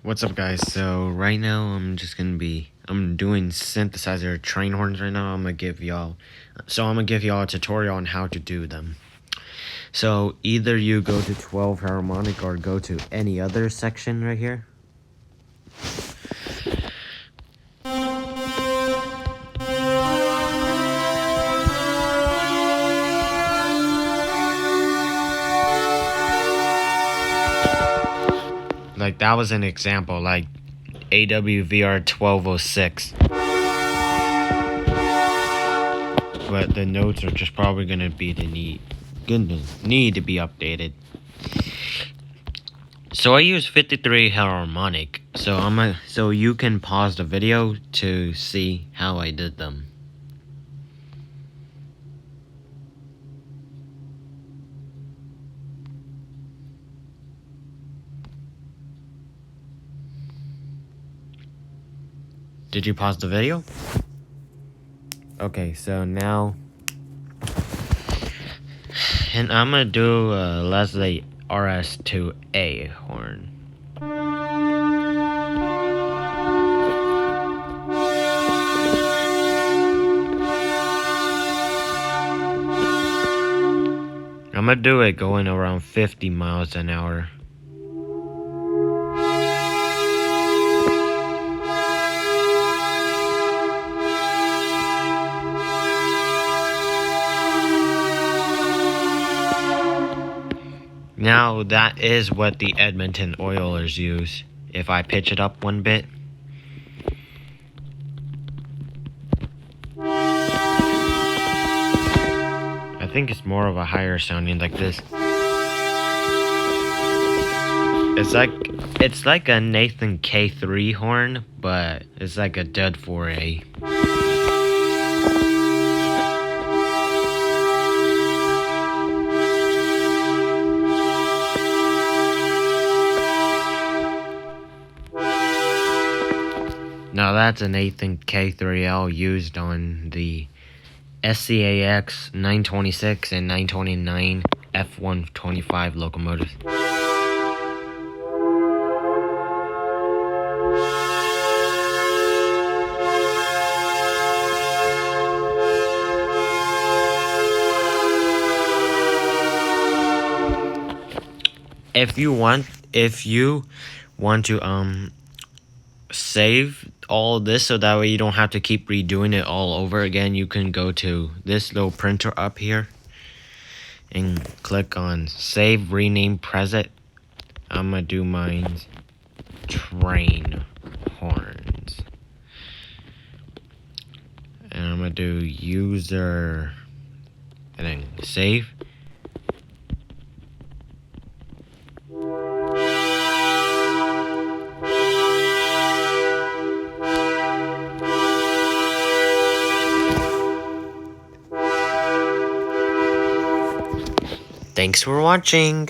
What's up, guys? So right now I'm doing synthesizer train horns right now. I'm gonna give y'all a tutorial on how to do them. So either you go to 12 harmonic or go to any other section right here. Like that was an example, like AWVR 1206. But the notes are just probably gonna be need to be updated. So I use 53 harmonic. So you can pause the video to see how I did them. Did you pause the video? Okay, so now, and I'm gonna do a Leslie RS2A horn. I'm gonna do it going around 50 miles an hour. Now that is what the Edmonton Oilers use. If I pitch it up one bit. I think it's more of a higher sounding like this. It's like a Nathan K3 horn, but it's like a dead 4A. Now that's an Nathan K3L used on the SCAX 926 and 929 F125 locomotives. If you want to save all this so that way you don't have to keep redoing it all over again, you can go to this little printer up here and click on save, rename, preset. I'm gonna do mine's train horns, and I'm gonna do user and then save. Thanks for watching.